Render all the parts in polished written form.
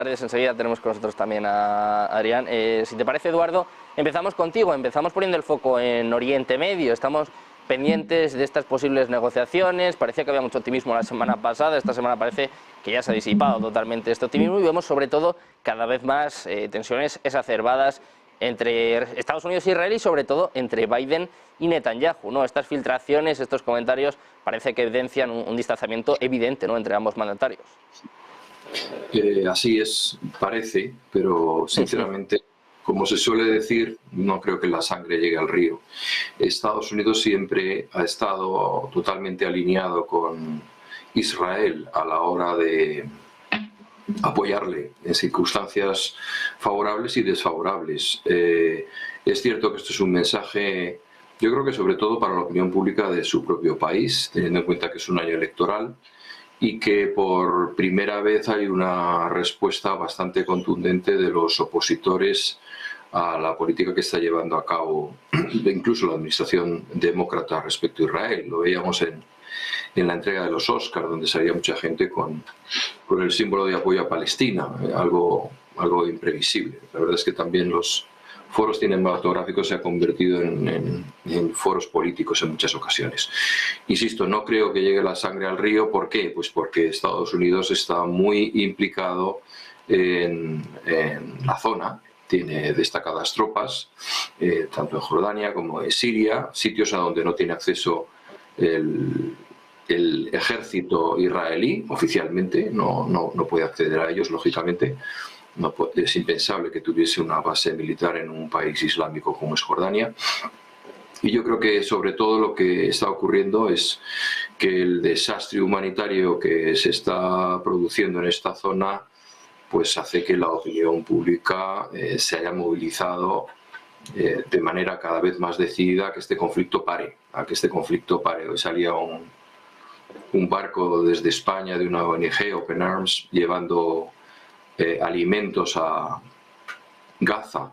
tardes. Enseguida tenemos con nosotros también a Adrián. Si te parece, Eduardo, empezamos contigo. Empezamos poniendo el foco en Oriente Medio. Estamos pendientes de estas posibles negociaciones. Parecía que había mucho optimismo la semana pasada. Esta semana parece que ya se ha disipado totalmente este optimismo y vemos sobre todo cada vez más tensiones exacerbadas entre Estados Unidos e Israel y sobre todo entre Biden y Netanyahu, ¿no? Estas filtraciones, estos comentarios parece que evidencian un distanciamiento evidente, ¿no?, entre ambos mandatarios. Así es, parece, pero sinceramente, como se suele decir, no creo que la sangre llegue al río. Estados Unidos siempre ha estado totalmente alineado con Israel a la hora de apoyarle en circunstancias favorables y desfavorables. Es cierto que esto es un mensaje, yo creo que sobre todo para la opinión pública de su propio país, teniendo en cuenta que es un año electoral y que por primera vez hay una respuesta bastante contundente de los opositores a la política que está llevando a cabo incluso la administración demócrata respecto a Israel. Lo veíamos en la entrega de los Oscars, donde salía mucha gente con el símbolo de apoyo a Palestina, algo imprevisible. La verdad es que también los foros cinematográficos se han convertido en foros políticos en muchas ocasiones. Insisto, no creo que llegue la sangre al río. ¿Por qué? Pues porque Estados Unidos está muy implicado en la zona, tiene destacadas tropas, tanto en Jordania como en Siria, sitios a donde no tiene acceso el ejército israelí oficialmente, no puede acceder a ellos, lógicamente. Es impensable que tuviese una base militar en un país islámico como es Jordania. Y yo creo que sobre todo lo que está ocurriendo es que el desastre humanitario que se está produciendo en esta zona pues hace que la opinión pública se haya movilizado de manera cada vez más decidida a que este conflicto pare, Hoy salía un barco desde España de una ONG, Open Arms, llevando alimentos a Gaza.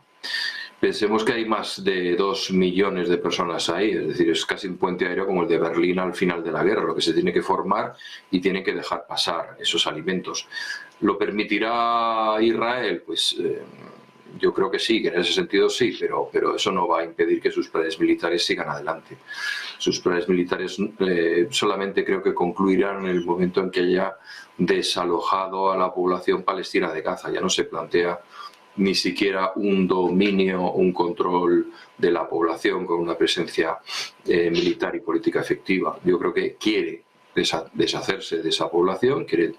Pensemos que hay más de 2 millones de personas ahí, es decir, es casi un puente aéreo como el de Berlín al final de la guerra, lo que se tiene que formar y tiene que dejar pasar esos alimentos. ¿Lo permitirá Israel? Pues yo creo que sí, que en ese sentido sí, pero eso no va a impedir que sus planes militares sigan adelante. Sus planes militares solamente creo que concluirán en el momento en que haya desalojado a la población palestina de Gaza. Ya no se plantea ni siquiera un dominio, un control de la población con una presencia militar y política efectiva. Yo creo que quiere deshacerse de esa población, quiere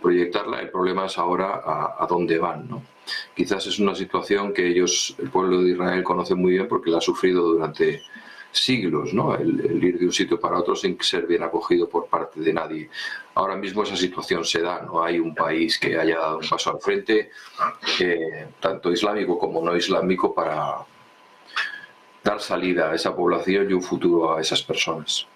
proyectarla. El problema es ahora a dónde van, ¿no? Quizás es una situación que el pueblo de Israel conoce muy bien porque la ha sufrido durante siglos, ¿no? El ir de un sitio para otro sin ser bien acogido por parte de nadie. Ahora mismo esa situación se da, no hay un país que haya dado un paso al frente, tanto islámico como no islámico, para dar salida a esa población y un futuro a esas personas.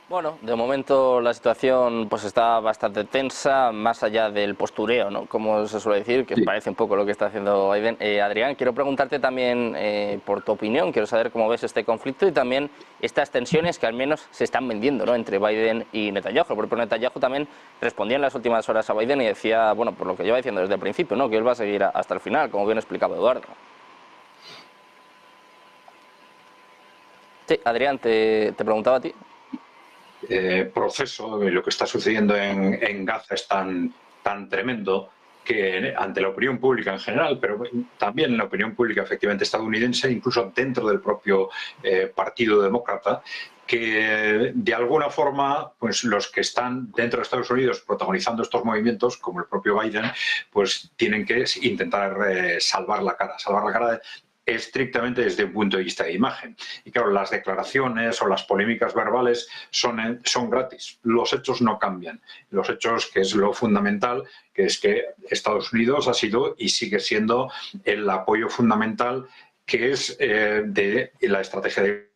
Bueno, de momento la situación pues está bastante tensa, más allá del postureo, ¿no?, como se suele decir, que Sí. parece un poco lo que está haciendo Biden. Adrián, quiero preguntarte también por tu opinión, quiero saber cómo ves este conflicto y también estas tensiones que al menos se están vendiendo, ¿no?, entre Biden y Netanyahu. El propio Netanyahu también respondía en las últimas horas a Biden y decía, bueno, por lo que lleva diciendo desde el principio, ¿no?, que él va a seguir hasta el final, como bien explicaba Eduardo. Sí, Adrián, te preguntaba a ti. Proceso, lo que está sucediendo en Gaza es tan tremendo que ante la opinión pública en general, pero también en la opinión pública efectivamente estadounidense, incluso dentro del propio Partido Demócrata, que de alguna forma pues los que están dentro de Estados Unidos protagonizando estos movimientos, como el propio Biden, pues tienen que intentar salvar la cara estrictamente desde un punto de vista de imagen. Y claro, las declaraciones o las polémicas verbales son gratis, los hechos no cambian. Los hechos, que es lo fundamental, que es que Estados Unidos ha sido y sigue siendo el apoyo fundamental que es de la estrategia de...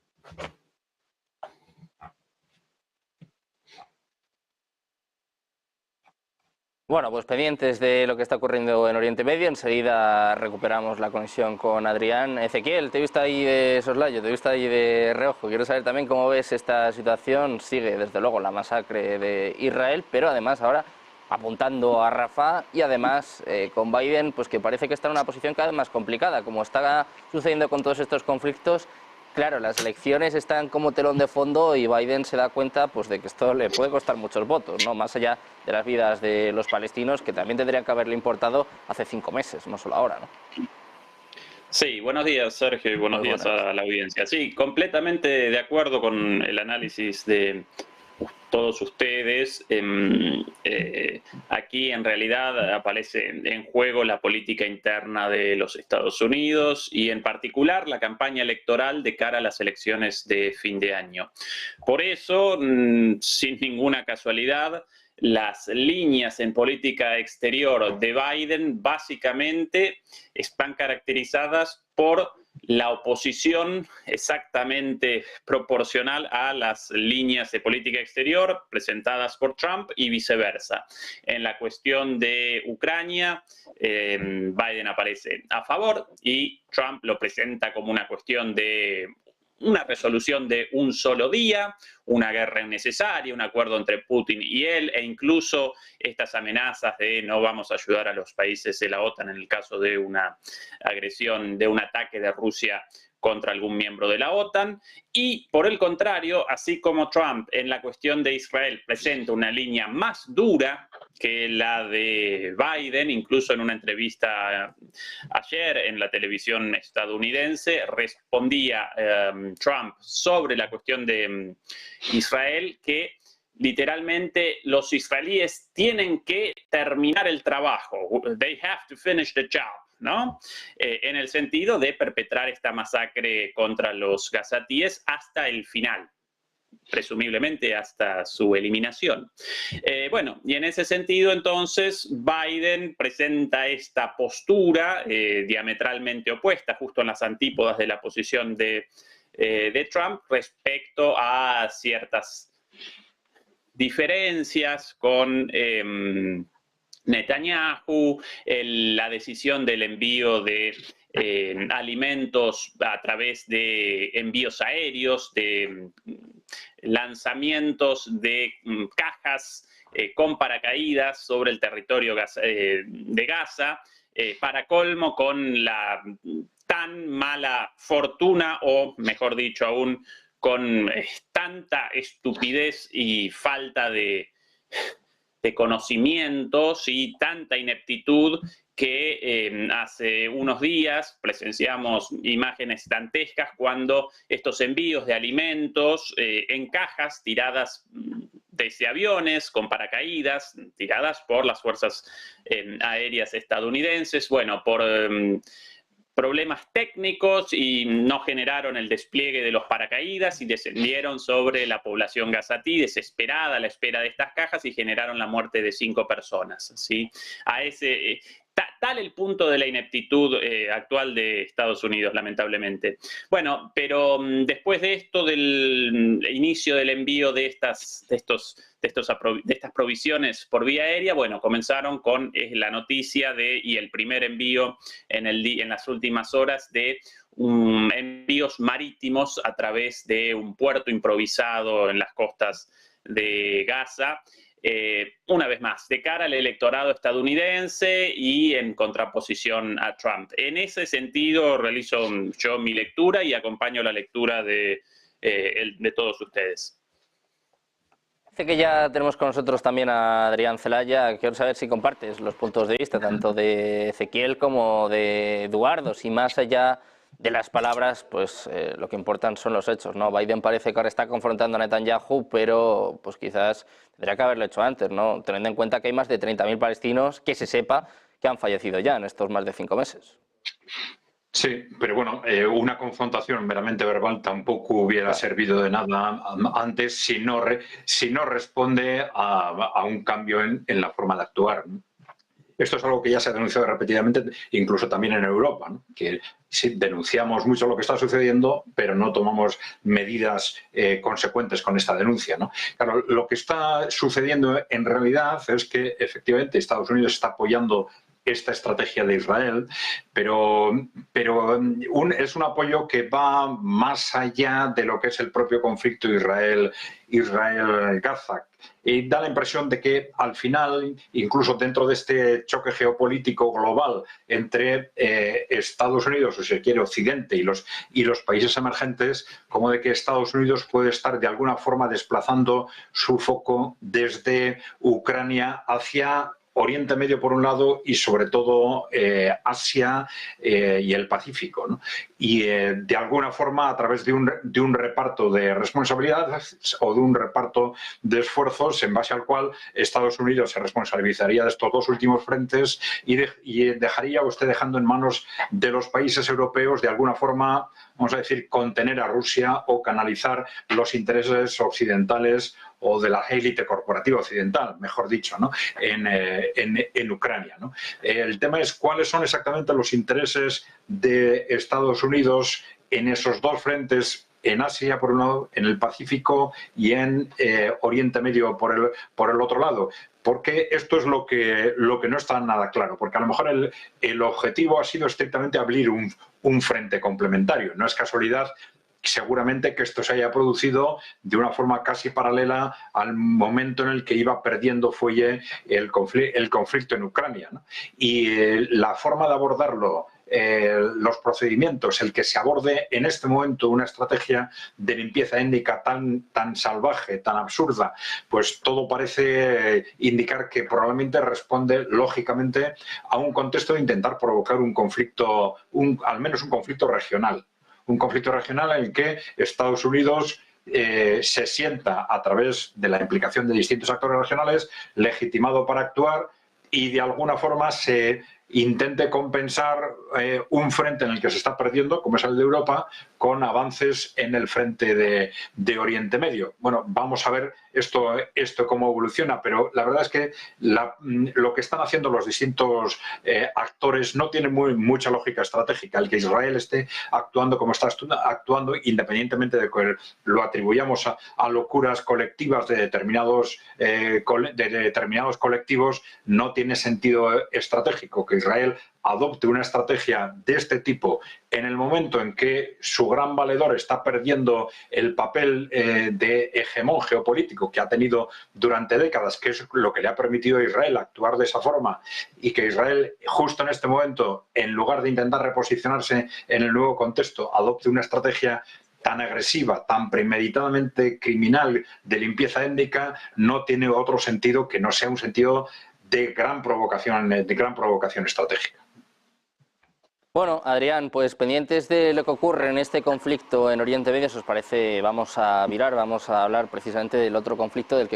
Bueno, pues pendientes de lo que está ocurriendo en Oriente Medio, enseguida recuperamos la conexión con Adrián. Ezequiel, te he visto ahí de soslayo, te he visto ahí de reojo. Quiero saber también cómo ves esta situación. Sigue, desde luego, la masacre de Israel, pero además ahora apuntando a Rafah, y además con Biden, pues que parece que está en una posición cada vez más complicada, como está sucediendo con todos estos conflictos. Claro, las elecciones están como telón de fondo y Biden se da cuenta pues de que esto le puede costar muchos votos, ¿no? Más allá de las vidas de los palestinos, que también tendrían que haberle importado hace 5 meses, no solo ahora, ¿no? Sí, buenos días, Sergio, y buenos días a la audiencia. Sí, completamente de acuerdo con el análisis de todos ustedes. Aquí en realidad aparece en juego la política interna de los Estados Unidos y en particular la campaña electoral de cara a las elecciones de fin de año. Por eso, sin ninguna casualidad, las líneas en política exterior de Biden básicamente están caracterizadas por la oposición exactamente proporcional a las líneas de política exterior presentadas por Trump y viceversa. En la cuestión de Ucrania, Biden aparece a favor y Trump lo presenta como una cuestión de una resolución de un solo día, una guerra innecesaria, un acuerdo entre Putin y él, e incluso estas amenazas de no vamos a ayudar a los países de la OTAN en el caso de una agresión, de un ataque de Rusia contra algún miembro de la OTAN. Y por el contrario, así como Trump en la cuestión de Israel presenta una línea más dura que la de Biden, incluso en una entrevista ayer en la televisión estadounidense, respondía Trump sobre la cuestión de Israel que literalmente los israelíes tienen que terminar el trabajo. They have to finish the job, ¿no? En el sentido de perpetrar esta masacre contra los gazatíes hasta el final, presumiblemente hasta su eliminación. Bueno, y en ese sentido, entonces, Biden presenta esta postura diametralmente opuesta, justo en las antípodas de la posición de Trump respecto a ciertas diferencias con Netanyahu, la decisión del envío de alimentos a través de envíos aéreos, de lanzamientos de cajas con paracaídas sobre el territorio de Gaza, para colmo con la tan mala fortuna, o mejor dicho aún, con tanta estupidez y falta de conocimientos y tanta ineptitud que hace unos días presenciamos imágenes dantescas cuando estos envíos de alimentos en cajas tiradas desde aviones con paracaídas, tiradas por las fuerzas aéreas estadounidenses, bueno, por problemas técnicos y no generaron el despliegue de los paracaídas y descendieron sobre la población gazatí desesperada a la espera de estas cajas y generaron la muerte de 5 personas, ¿sí? A ese, tal el punto de la ineptitud actual de Estados Unidos, lamentablemente. Bueno, pero después de esto, del inicio del envío de estas provisiones por vía aérea, bueno, comenzaron con la noticia y el primer envío en las últimas horas de envíos marítimos a través de un puerto improvisado en las costas de Gaza. Una vez más, de cara al electorado estadounidense y en contraposición a Trump. En ese sentido, realizo yo mi lectura y acompaño la lectura de todos ustedes. Parece que ya tenemos con nosotros también a Adrián Celaya. Quiero saber si compartes los puntos de vista tanto de Ezequiel como de Eduardo, si más allá de las palabras, pues lo que importan son los hechos, ¿no? Biden parece que ahora está confrontando a Netanyahu, pero pues quizás tendría que haberlo hecho antes, ¿no? Teniendo en cuenta que hay más de 30.000 palestinos que se sepa que han fallecido ya en estos más de 5 meses. Sí, pero bueno, una confrontación meramente verbal tampoco hubiera servido de nada antes si no responde a un cambio en la forma de actuar. Esto es algo que ya se ha denunciado repetidamente, incluso también en Europa, ¿no? Que sí, denunciamos mucho lo que está sucediendo, pero no tomamos medidas consecuentes con esta denuncia, ¿no? Claro, lo que está sucediendo en realidad es que efectivamente Estados Unidos está apoyando esta estrategia de Israel, pero es un apoyo que va más allá de lo que es el propio conflicto Israel-Gaza. Y da la impresión de que al final, incluso dentro de este choque geopolítico global entre Estados Unidos, o si se quiere Occidente, y los países emergentes, como de que Estados Unidos puede estar de alguna forma desplazando su foco desde Ucrania hacia Oriente Medio por un lado y sobre todo Asia y el Pacífico, ¿no? Y de alguna forma a través de un reparto de responsabilidades o de un reparto de esfuerzos en base al cual Estados Unidos se responsabilizaría de estos dos últimos frentes y dejaría o esté dejando en manos de los países europeos de alguna forma, vamos a decir, contener a Rusia o canalizar los intereses occidentales o de la élite corporativa occidental, mejor dicho, ¿no? en Ucrania, ¿no? El tema es cuáles son exactamente los intereses de Estados Unidos en esos dos frentes, en Asia por un lado, en el Pacífico y en Oriente Medio por el otro lado. Porque esto es lo que no está nada claro, porque a lo mejor el objetivo ha sido estrictamente abrir un frente complementario. No es casualidad seguramente que esto se haya producido de una forma casi paralela al momento en el que iba perdiendo fuelle el conflicto en Ucrania, ¿no? Y la forma de abordarlo, los procedimientos, el que se aborde en este momento una estrategia de limpieza étnica tan salvaje, tan absurda, pues todo parece indicar que probablemente responde lógicamente a un contexto de intentar provocar un conflicto, al menos un conflicto regional. Un conflicto regional en el que Estados Unidos se sienta a través de la implicación de distintos actores regionales legitimado para actuar y de alguna forma se intente compensar un frente en el que se está perdiendo, como es el de Europa, con avances en el frente de Oriente Medio. Bueno, vamos a ver esto cómo evoluciona, pero la verdad es que lo que están haciendo los distintos actores no tiene mucha lógica estratégica. El que Israel esté actuando como está actuando, independientemente de que lo atribuyamos a locuras colectivas de determinados colectivos, no tiene sentido estratégico que Israel adopte una estrategia de este tipo en el momento en que su gran valedor está perdiendo el papel de hegemón geopolítico que ha tenido durante décadas, que es lo que le ha permitido a Israel actuar de esa forma, y que Israel justo en este momento, en lugar de intentar reposicionarse en el nuevo contexto, adopte una estrategia tan agresiva, tan premeditadamente criminal de limpieza étnica, no tiene otro sentido que no sea un sentido de gran provocación estratégica. Bueno, Adrián, pues pendientes de lo que ocurre en este conflicto en Oriente Medio, si os parece, vamos a hablar precisamente del otro conflicto del que